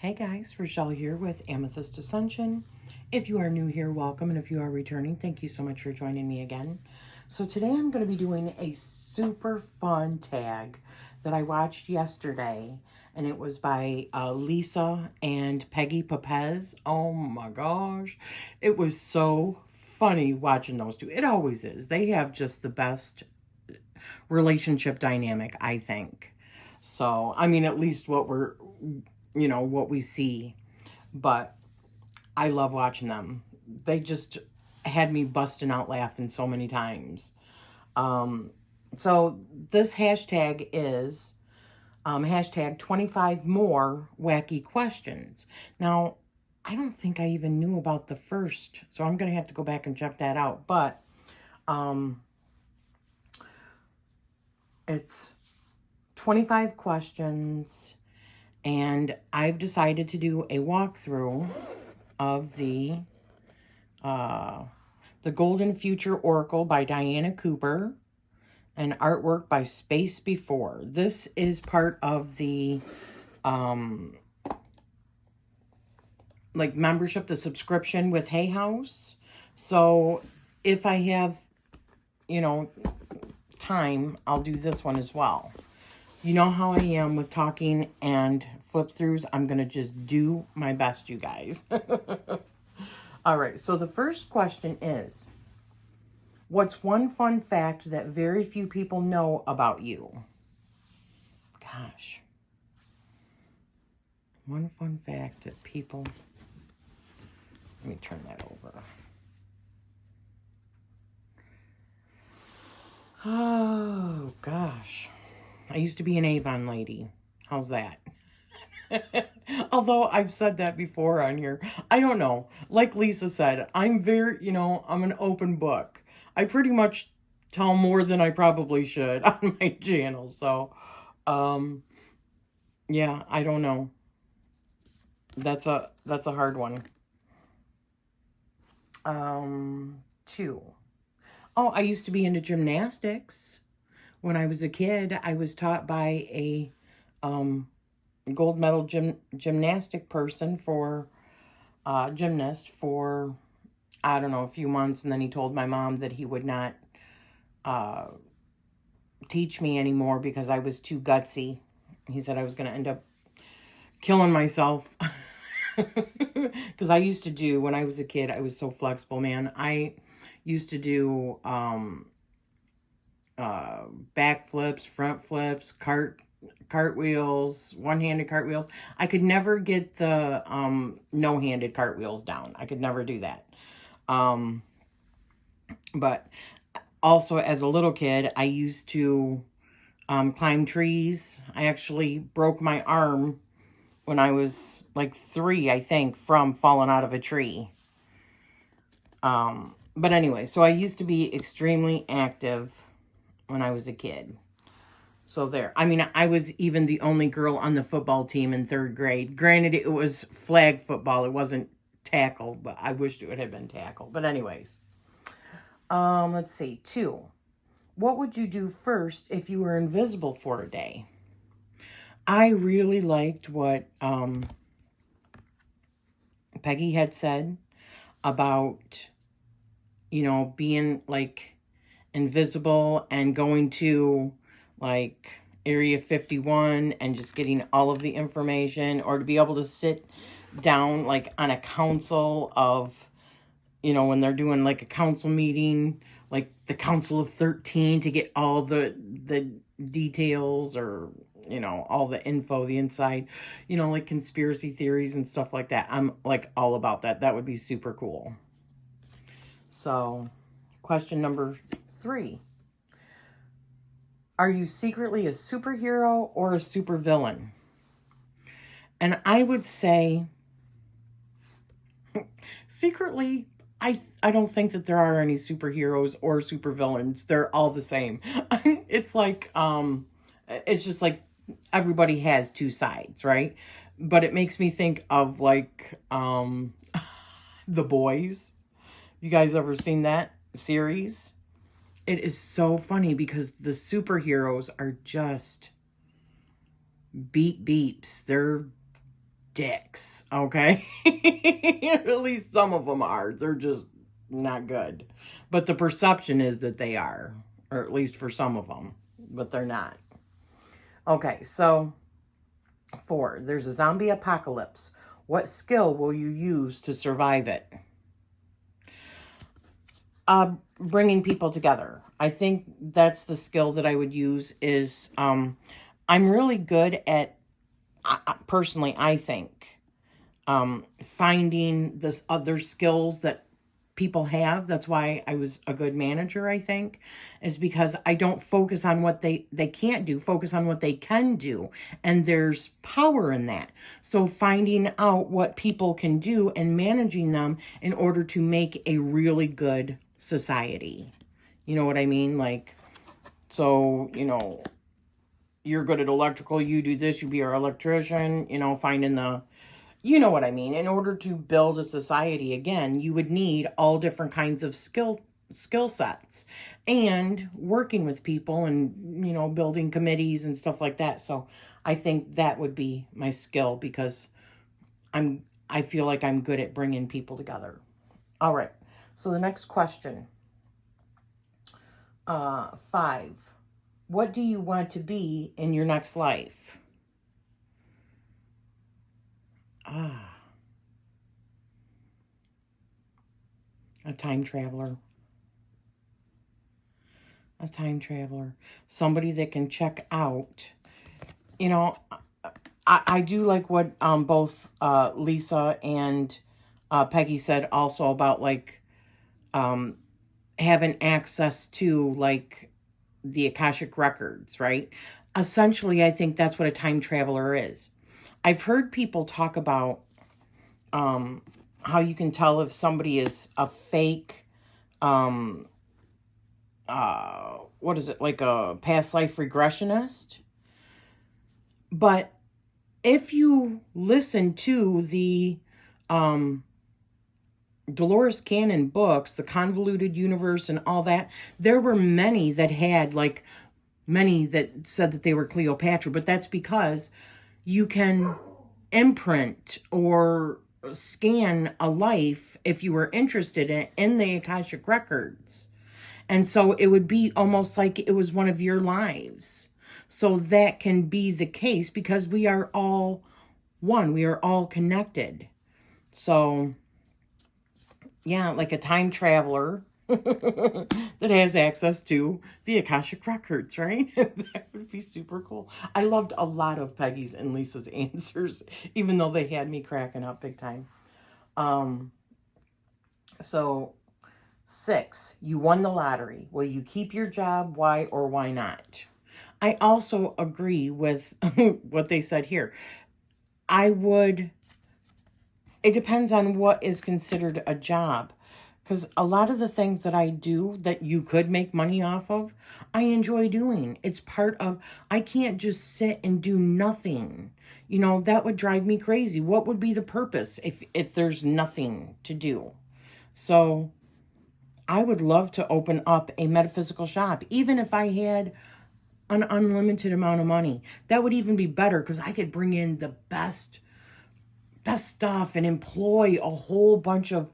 Hey guys, Rochelle here with Amethyst Ascension. If you are new here, welcome, and if you are returning, thank you so much for joining me again. So today I'm going to be doing a super fun tag that I watched yesterday, and it was by Lisa and Peggy Papez. Oh my gosh, it was so funny watching those two. It always is. They have just the best relationship dynamic, I think. So, I mean, at least what we see. But I love watching them. They just had me busting out laughing so many times. So this hashtag is hashtag 25 more wacky questions. Now, I don't think I even knew about the first, so I'm going to have to go back and check that out. But it's 25 questions, and I've decided to do a walkthrough of the Golden Future Oracle by Diana Cooper and artwork by Space Before. This is part of the membership, the subscription with Hay House. So if I have, time, I'll do this one as well. You know how I am with talking and flip throughs. I'm going to just do my best, you guys. All right, so the first question is, what's one fun fact that very few people know about you? Gosh. One fun fact that people... Let me turn that over. Oh, gosh. I used to be an Avon lady. How's that? Although I've said that before on here. I don't know. Like Lisa said, I'm I'm an open book. I pretty much tell more than I probably should on my channel. So, yeah, I don't know. That's a hard one. 2. Oh, I used to be into gymnastics. When I was a kid, I was taught by a gold medal gymnastic person for gymnast for, I don't know, a few months, and then he told my mom that he would not teach me anymore because I was too gutsy. He said I was going to end up killing myself. Because I used to do, when I was a kid, I was so flexible, man. I used to do back flips, front flips, cartwheels, one-handed cartwheels. I could never get the no-handed cartwheels down. I could never do that. But also as a little kid, I used to climb trees. I actually broke my arm when I was like 3, I think, from falling out of a tree. But anyway, so I used to be extremely active when I was a kid. So there. I mean, I was even the only girl on the football team in 3rd grade. Granted, it was flag football. It wasn't tackle, but I wished it would have been tackle. But anyways. Let's see. 2. What would you do first if you were invisible for a day? I really liked what Peggy had said about, being like invisible and going to like Area 51 and just getting all of the information, or to be able to sit down like on a council of, when they're doing like a council meeting, like the Council of 13, to get all the details, or all the info, the inside, like conspiracy theories and stuff like that. I'm like all about that. That would be super cool. So, question number 3. Are you secretly a superhero or a supervillain? And I would say secretly, I don't think that there are any superheroes or supervillains. They're all the same. It's like it's just like everybody has 2 sides, right? But it makes me think of like The Boys. You guys ever seen that series? It is so funny because the superheroes are just beeps. They're dicks, okay? At least some of them are. They're just not good. But the perception is that they are, or at least for some of them, but they're not. Okay, so 4, there's a zombie apocalypse. What skill will you use to survive it? Bringing people together. I think that's the skill that I would use is, I'm really good at, personally, I think, finding this other skills that people have. That's why I was a good manager, I think, is because I don't focus on what they can't do, focus on what they can do. And there's power in that. So finding out what people can do and managing them in order to make a really good society. You know what I mean? Like, so, you know, you're good at electrical, you do this, you be our electrician, you know, finding the, you know what I mean? In order to build a society, again, you would need all different kinds of skill sets and working with people and, you know, building committees and stuff like that. So I think that would be my skill because I feel like I'm good at bringing people together. All right. So the next question, 5, what do you want to be in your next life? A time traveler. A time traveler. Somebody that can check out. You know, I do like what both Lisa and Peggy said also about, like, having access to, like, the Akashic Records, right? Essentially, I think that's what a time traveler is. I've heard people talk about how you can tell if somebody is a fake, what is it, like a past life regressionist? But if you listen to the Dolores Cannon books, The Convoluted Universe and all that, there were many that had, like, many that said that they were Cleopatra, but that's because you can imprint or scan a life if you were interested in the Akashic Records. And so it would be almost like it was one of your lives. So that can be the case because we are all one. We are all connected. So, yeah, like a time traveler that has access to the Akashic Records, right? That would be super cool. I loved a lot of Peggy's and Lisa's answers, even though they had me cracking up big time. So 6, you won the lottery. Will you keep your job? Why or why not? I also agree with what they said here. It depends on what is considered a job. Because a lot of the things that I do that you could make money off of, I enjoy doing. It's part of, I can't just sit and do nothing. You know, that would drive me crazy. What would be the purpose if there's nothing to do? So I would love to open up a metaphysical shop, even if I had an unlimited amount of money. That would even be better because I could bring in the best stuff and employ a whole bunch of,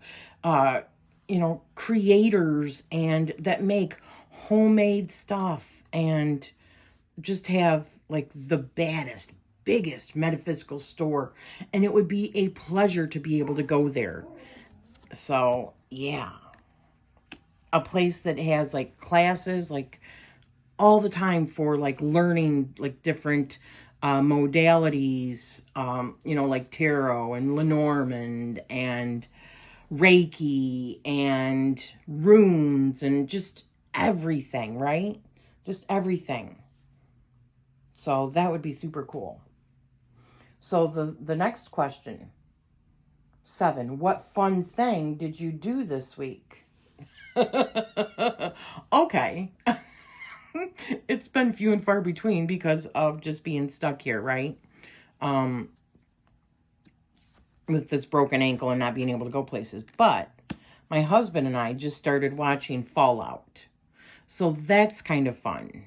you know, creators and that make homemade stuff and just have, like, the biggest metaphysical store. And it would be a pleasure to be able to go there. So, yeah. A place that has, like, classes, like, all the time for, like, learning, like, different modalities, you know, like tarot and Lenormand and Reiki and runes and just everything, right? Just everything. So that would be super cool. So the next question, 7, what fun thing did you do this week? Okay. It's been few and far between because of just being stuck here, right? With this broken ankle and not being able to go places. But my husband and I just started watching Fallout. So that's kind of fun.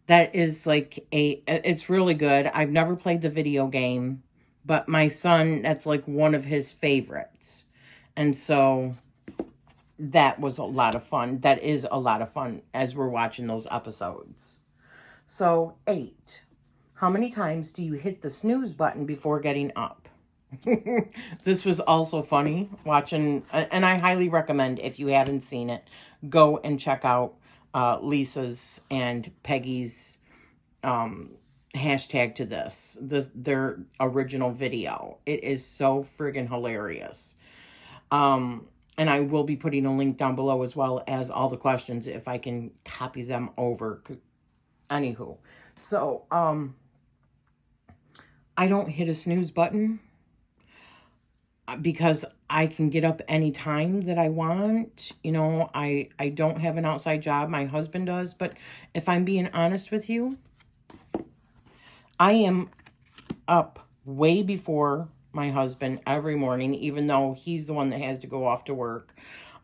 That is like it's really good. I've never played the video game, But my son, that's like one of his favorites. And so that was a lot of fun. That is a lot of fun as we're watching those episodes. So 8. How many times do you hit the snooze button before getting up? This was also funny watching, and I highly recommend, if you haven't seen it, go and check out Lisa's and Peggy's hashtag to their original video. It is so friggin' hilarious. And I will be putting a link down below as well as all the questions if I can copy them over. Anywho, so I don't hit a snooze button because I can get up any time that I want. You know, I don't have an outside job. My husband does. But if I'm being honest with you, I am up way before my husband every morning, even though he's the one that has to go off to work.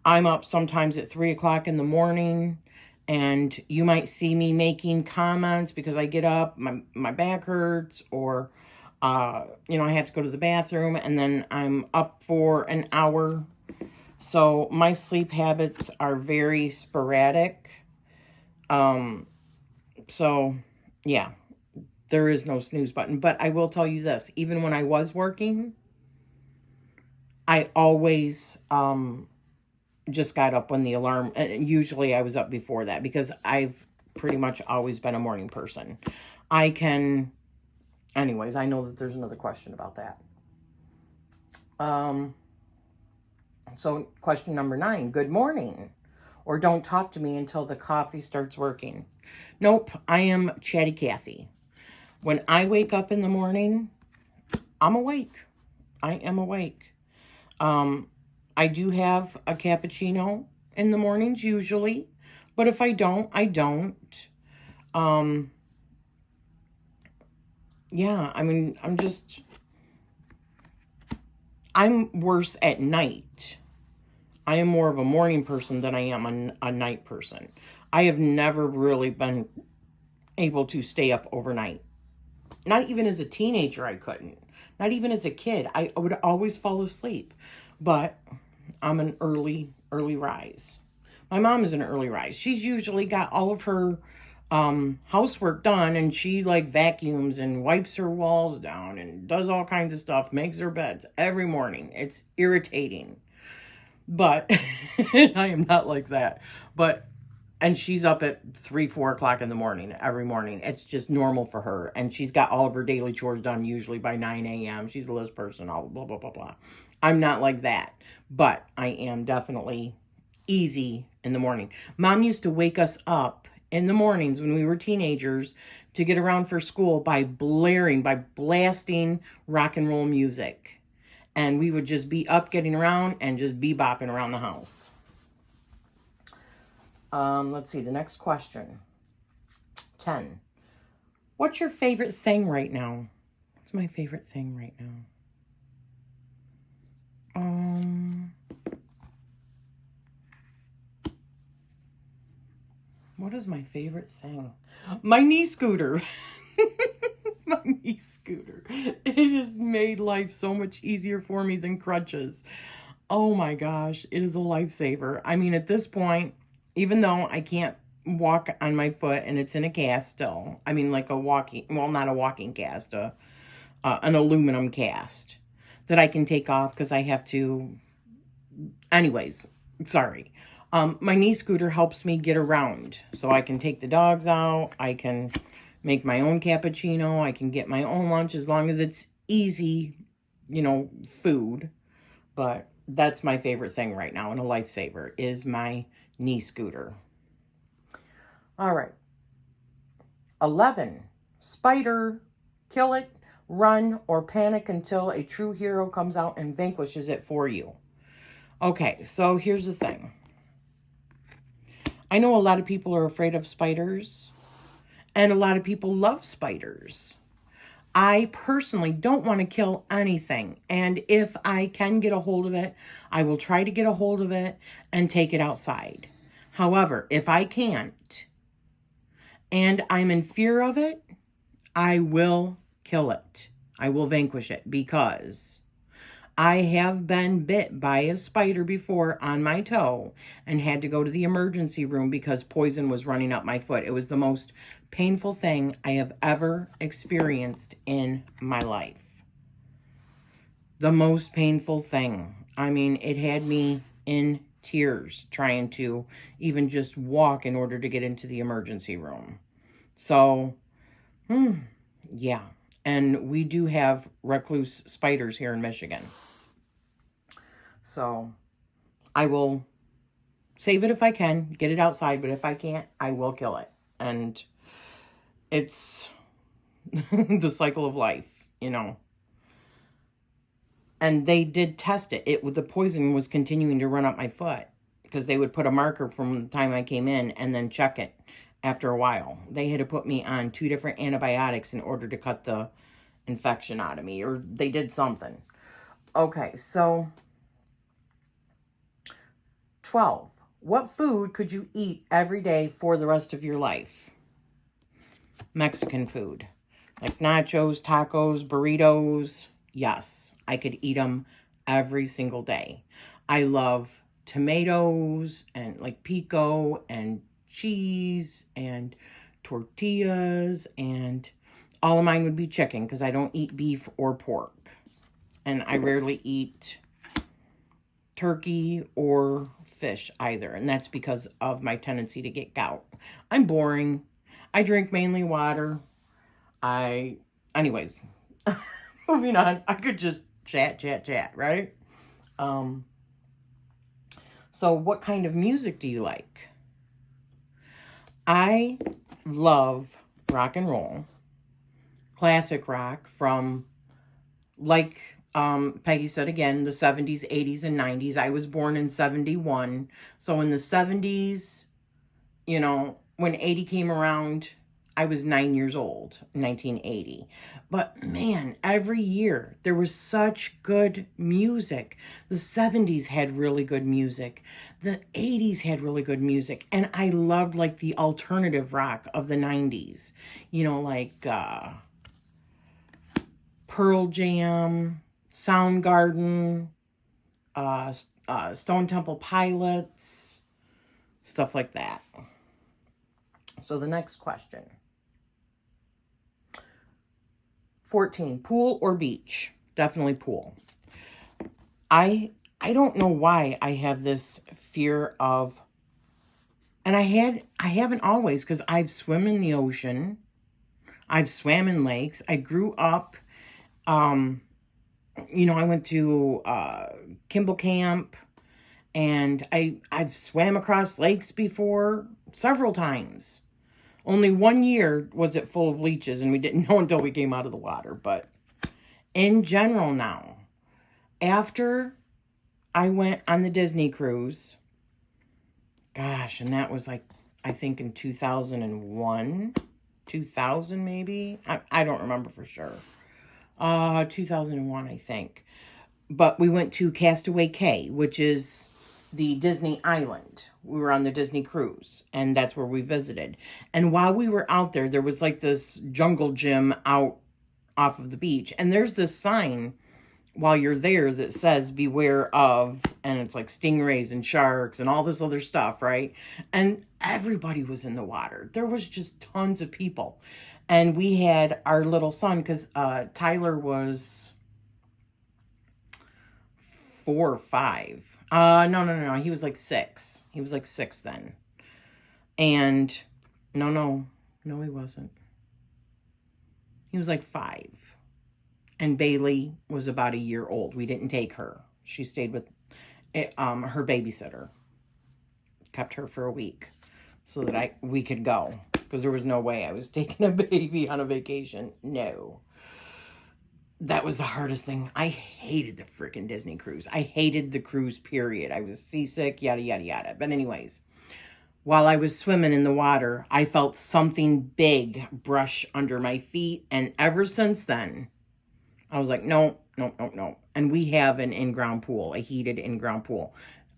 I'm up sometimes at 3 o'clock in the morning, and you might see me making comments because I get up, my back hurts, or, you know, I have to go to the bathroom, and then I'm up for an hour. So my sleep habits are very sporadic. So, yeah. There is no snooze button. But I will tell you this. Even when I was working, I always just got up when the alarm... Usually I was up before that because I've pretty much always been a morning person. I can... Anyways, I know that there's another question about that. So question number 9. Good morning. Or don't talk to me until the coffee starts working. Nope. I am Chatty Cathy. When I wake up in the morning, I'm awake. I am awake. I do have a cappuccino in the mornings usually, but if I don't, I don't. Yeah, I mean, I'm worse at night. I am more of a morning person than I am a night person. I have never really been able to stay up overnight. Not even as a teenager, I couldn't. Not even as a kid. I would always fall asleep. But I'm an early rise. My mom is an early rise. She's usually got all of her housework done, and she like vacuums and wipes her walls down and does all kinds of stuff, makes her beds every morning. It's irritating. But I am not like that. And she's up at 3, 4 o'clock in the morning every morning. It's just normal for her. And she's got all of her daily chores done usually by 9 a.m. She's a list person, all blah, blah, blah, blah. I'm not like that. But I am definitely easy in the morning. Mom used to wake us up in the mornings when we were teenagers to get around for school by blasting rock and roll music. And we would just be up getting around and just bebopping around the house. Let's see, the next question. 10. What's your favorite thing right now? What's my favorite thing right now? What is my favorite thing? My knee scooter. My knee scooter. It has made life so much easier for me than crutches. Oh my gosh, it is a lifesaver. I mean, at this point, even though I can't walk on my foot and it's in a cast still. I mean, like not a walking cast, an aluminum cast that I can take off because I have to. Anyways, sorry. My knee scooter helps me get around. So I can take the dogs out. I can make my own cappuccino. I can get my own lunch as long as it's easy, you know, food. But that's my favorite thing right now, and a lifesaver is my knee scooter. All right. 11. Spider. Kill it, run, or panic until a true hero comes out and vanquishes it for you. Okay, so here's the thing. I know a lot of people are afraid of spiders, and a lot of people love spiders. I personally don't want to kill anything, and if I can get a hold of it, I will try to get a hold of it and take it outside. However, if I can't, and I'm in fear of it, I will kill it. I will vanquish it because I have been bit by a spider before on my toe and had to go to the emergency room because poison was running up my foot. It was the most painful thing I have ever experienced in my life. The most painful thing. I mean, it had me in tears trying to even just walk in order to get into the emergency room. So, yeah. And we do have recluse spiders here in Michigan. So, I will save it if I can, get it outside, but if I can't, I will kill it. And it's the cycle of life, you know. And they did test it. The poison was continuing to run up my foot because they would put a marker from the time I came in and then check it after a while. They had to put me on 2 different antibiotics in order to cut the infection out of me, or they did something. Okay, so 12. What food could you eat every day for the rest of your life? Mexican food. Like nachos, tacos, burritos. Yes, I could eat them every single day. I love tomatoes and like pico and cheese and tortillas, and all of mine would be chicken because I don't eat beef or pork. And I rarely eat turkey or fish either, and that's because of my tendency to get gout. I'm boring. I drink mainly water. Anyways, moving on. I could just chat, right? So what kind of music do you like? I love rock and roll, classic rock from, like Peggy said again, the 70s, 80s, and 90s. I was born in 71. So in the 70s, you know, when 80 came around, I was 9 years old, 1980. But man, every year there was such good music. The 70s had really good music. The 80s had really good music. And I loved like the alternative rock of the 90s. You know, like Pearl Jam, Soundgarden, Stone Temple Pilots, stuff like that. So the next question. 14, pool or beach? Definitely pool. I don't know why I have this fear of, and I haven't always, because I've swum in the ocean. I've swam in lakes. I grew up, you know, I went to Kimball Camp, and I've swam across lakes before several times. Only 1 year was it full of leeches, and we didn't know until we came out of the water. But in general now, after I went on the Disney cruise, gosh, and that was like, I think in 2001, 2000 maybe? I don't remember for sure. 2001, I think. But we went to Castaway Cay, which is the Disney island. We were on the Disney cruise, and that's where we visited. And while we were out there, there was like this jungle gym out off of the beach. And there's this sign while you're there that says beware of, and it's like stingrays and sharks and all this other stuff, right? And everybody was in the water. There was just tons of people. And we had our little son, because Tyler was 4 or 5. No. He was like 6. He was like 6 then. And no, he wasn't. He was like 5. And Bailey was about a year old. We didn't take her. She stayed with her babysitter. Kept her for a week so that we could go. Because there was no way I was taking a baby on a vacation. No. That was the hardest thing. I hated the freaking Disney cruise. I hated the cruise, period. I was seasick, yada, yada, yada. But anyways, while I was swimming in the water, I felt something big brush under my feet. And ever since then, I was like, no. And we have an in-ground pool, a heated in-ground pool.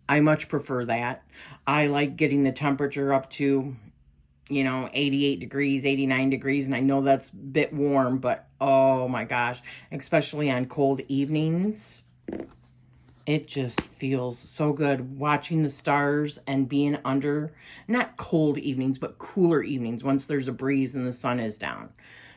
I much prefer that. I like getting the temperature up to you know, 88 degrees, 89 degrees. And I know that's a bit warm, but oh my gosh, especially on cold evenings, it just feels so good watching the stars and being under, not cold evenings, but cooler evenings once there's a breeze and the sun is down.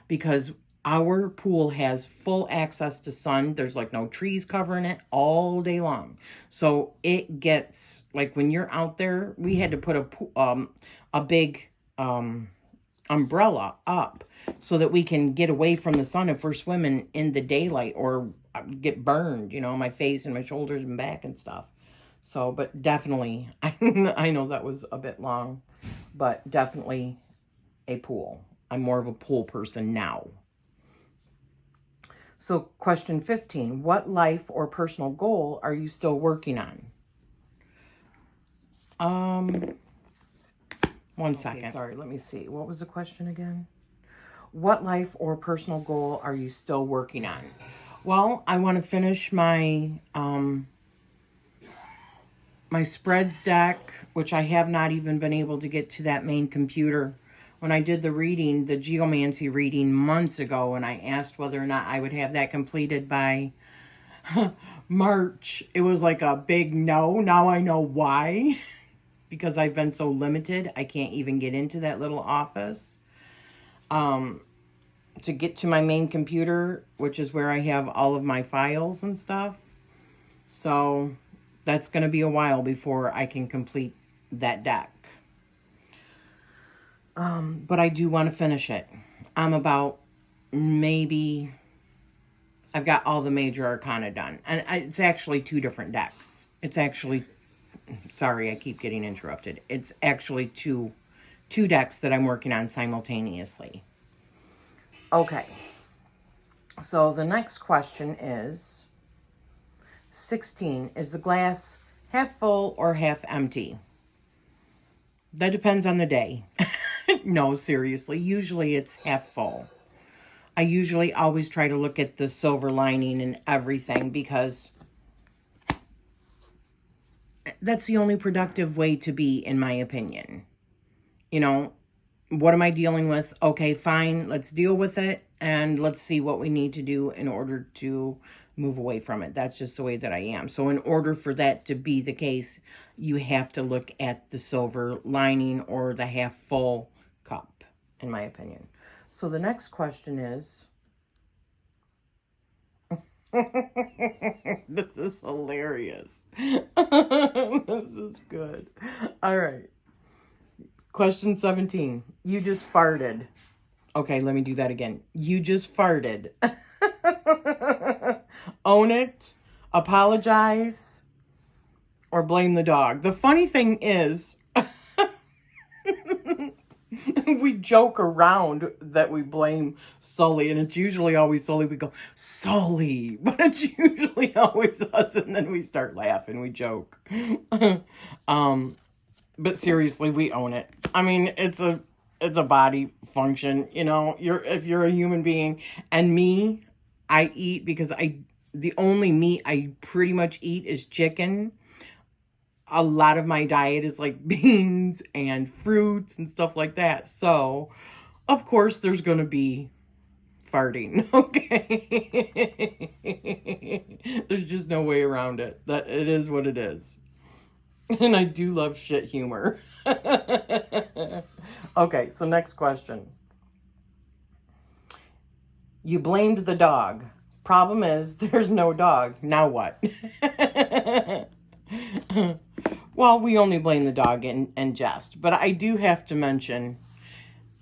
Because our pool has full access to sun. There's like no trees covering it all day long. So it gets, like when you're out there, we had to put a big umbrella up so that we can get away from the sun if we're swimming in the daylight or get burned, you know, my face and my shoulders and back and stuff. So, but definitely, I know that was a bit long, but definitely a pool. I'm more of a pool person now. So question 15, what life or personal goal are you still working on? One second. Sorry, let me see. What was the question again? What life or personal goal are you still working on? Well, I want to finish my my spreads deck, which I have not even been able to get to that main computer. When I did the reading, the geomancy reading months ago, and I asked whether or not I would have that completed by March, it was like a big no. Now I know why. Because I've been so limited, I can't even get into that little office. To get to my main computer, which is where I have all of my files and stuff. So that's going to be a while before I can complete that deck. But I do want to finish it. I'm about maybe, I've got all the major arcana done. And it's actually 2 different decks. It's actually, sorry, I keep getting interrupted. It's actually two decks that I'm working on simultaneously. Okay. So the next question is 16. Is the glass half full or half empty? That depends on the day. No, seriously. Usually it's half full. I usually always try to look at the silver lining and everything because that's the only productive way to be, in my opinion. You know, what am I dealing with? Okay, fine. Let's deal with it and let's see what we need to do in order to move away from it. That's just the way that I am. So in order for that to be the case, you have to look at the silver lining or the half full cup, in my opinion. So the next question is, this is hilarious. This is good. All right. Question 17. You just farted. Okay, let me do that again. You just farted. Own it, apologize, or blame the dog. The funny thing is, we joke around that we blame Sully, and it's usually always Sully. We go, Sully, but it's usually always us, and then we start laughing, we joke. But seriously, we own it. I mean, it's a body function, you know. If you're a human being, and me, I eat because the only meat I pretty much eat is chicken. A lot of my diet is like beans and fruits and stuff like that. So, of course, there's going to be farting, okay? There's just no way around it. That it is what it is. And I do love shit humor. Okay, so next question. You blamed the dog. Problem is, there's no dog. Now what? Well, we only blame the dog in jest. But I do have to mention,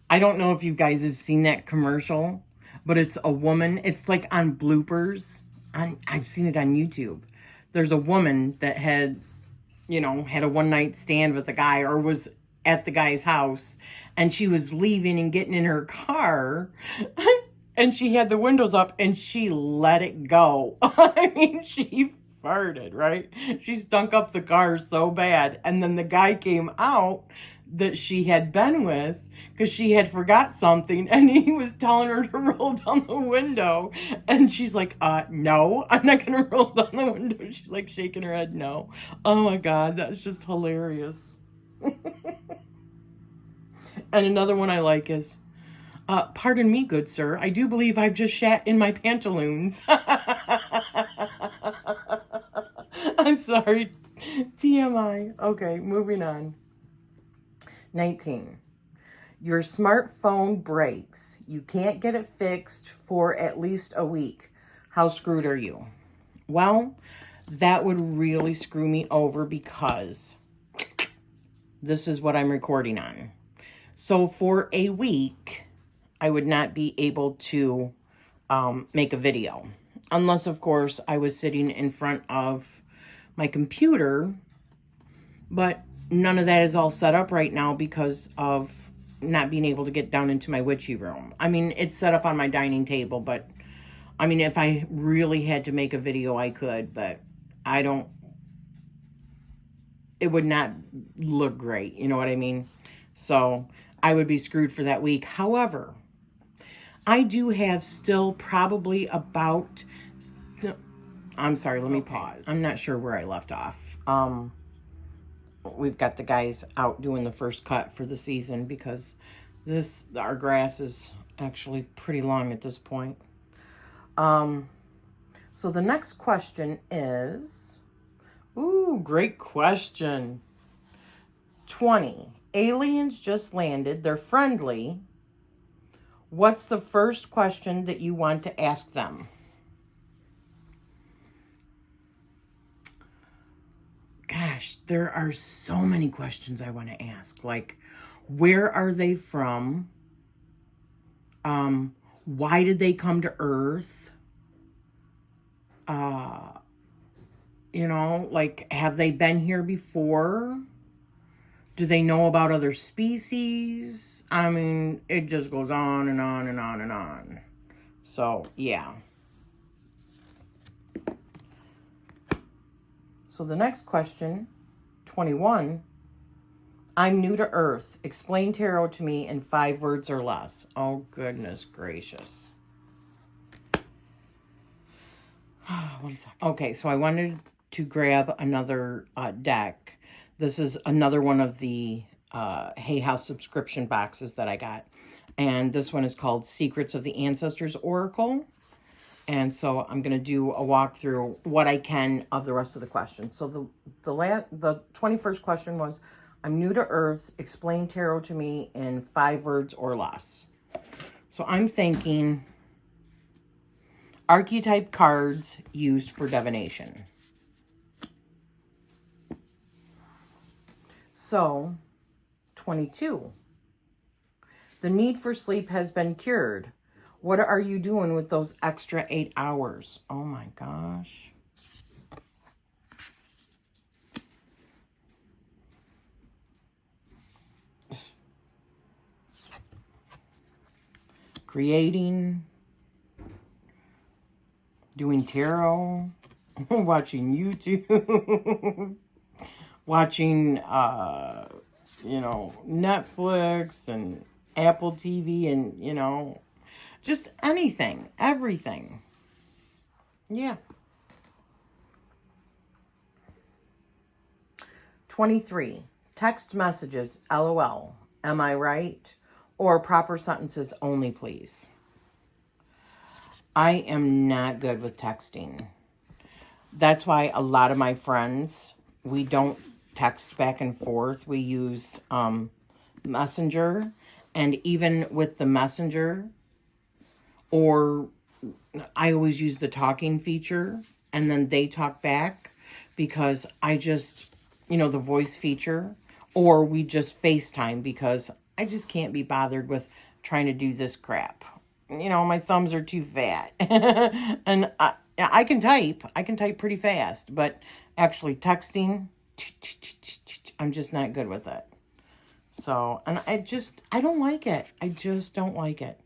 I don't know if you guys have seen that commercial, but it's a woman. It's like on bloopers. I've seen it on YouTube. There's a woman that had a one-night stand with a guy or was at the guy's house, and she was leaving and getting in her car, and she had the windows up, and she let it go. I mean, she farted, right? She stunk up the car so bad, and then the guy came out that she had been with because she had forgot something, and he was telling her to roll down the window, and she's like, no, I'm not gonna roll down the window. She's like shaking her head no. Oh my god, that's just hilarious. And another one I like is, pardon me, good sir. I do believe I've just shat in my pantaloons. I'm sorry. TMI. Okay, moving on. 19. Your smartphone breaks. You can't get it fixed for at least a week. How screwed are you? Well, that would really screw me over because this is what I'm recording on. So for a week, I would not be able to make a video. Unless, of course, I was sitting in front of my computer. But none of that is all set up right now because of not being able to get down into my witchy room. I mean, it's set up on my dining table, but I mean, if I really had to make a video, I could, but I don't, it would not look great. You know what I mean? So I would be screwed for that week. However, I do have still probably about, I'm sorry, let me pause. I'm not sure where I left off. We've got the guys out doing the first cut for the season because our grass is actually pretty long at this point. So the next question is, ooh, great question. 20. Aliens just landed. They're friendly. What's the first question that you want to ask them? Gosh, there are so many questions I want to ask. Like, where are they from? Why did they come to Earth? You know, like, have they been here before? Do they know about other species? I mean, it just goes on and on and on and on. So, yeah. So the next question, 21. I'm new to Earth. Explain tarot to me in 5 words or less. Oh, goodness gracious. 1 second. Okay, so I wanted to grab another deck. This is another one of the Hay House subscription boxes that I got. And this one is called Secrets of the Ancestors Oracle. And so I'm going to do a walkthrough what I can of the rest of the questions. So the 21st question was, I'm new to Earth. Explain tarot to me in 5 words or less. So I'm thinking archetype cards used for divination. So 22. The need for sleep has been cured. What are you doing with those extra 8 hours? Oh my gosh. Creating, doing tarot, watching YouTube, watching, you know, Netflix and Apple TV and, you know, just anything, everything. Yeah. 23. Text messages, LOL. Am I right? Or proper sentences only, please. I am not good with texting. That's why a lot of my friends, we don't text back and forth. We use Messenger. And even with the Messenger, or I always use the talking feature and then they talk back because I just, you know, the voice feature, or we just FaceTime because I just can't be bothered with trying to do this crap. You know, my thumbs are too fat. And I can type pretty fast, but actually texting, I'm just not good with it. So, and I don't like it. I just don't like it.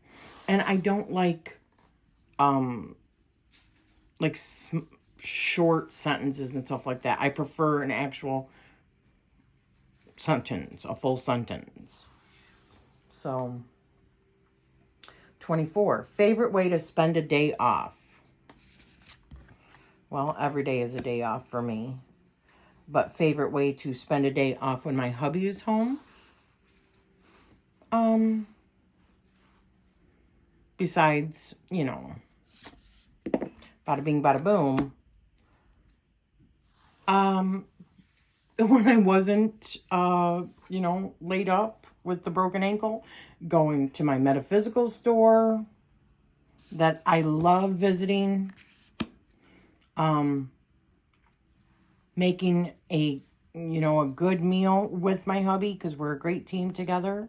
And I don't like short sentences and stuff like that. I prefer an actual sentence, a full sentence. So, 24. Favorite way to spend a day off? Well, every day is a day off for me. But favorite way to spend a day off when my hubby is home? Besides, you know, bada bing, bada boom. When I wasn't, you know, laid up with the broken ankle, going to my metaphysical store that I love visiting, making a, you know, a good meal with my hubby because we're a great team together,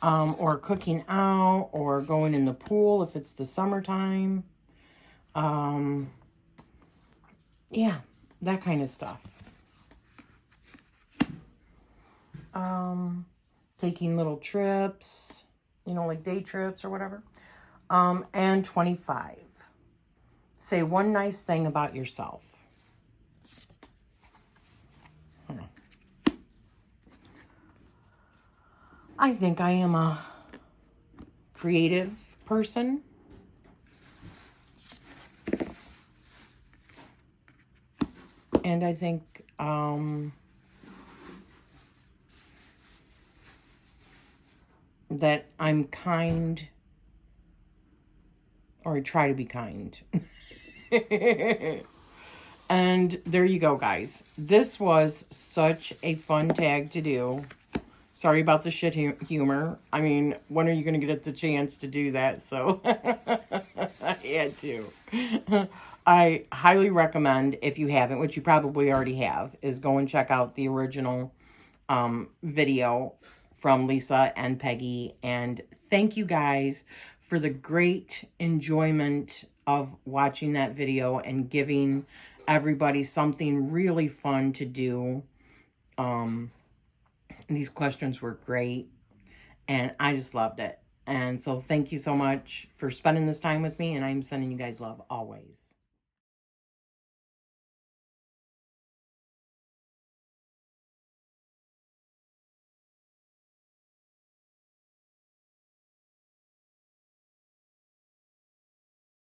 or cooking out, or going in the pool if it's the summertime. Yeah, that kind of stuff. Taking little trips, you know, like day trips or whatever. And 25. Say one nice thing about yourself. I think I am a creative person. And I think, that I'm kind, or I try to be kind. And there you go, guys. This was such a fun tag to do. Sorry about the shit humor. I mean, when are you going to get the chance to do that? So I had to. I highly recommend, if you haven't, which you probably already have, is go and check out the original video from Lisa and Peggy. And thank you guys for the great enjoyment of watching that video and giving everybody something really fun to do. These questions were great, and I just loved it. And so thank you so much for spending this time with me, and I'm sending you guys love always.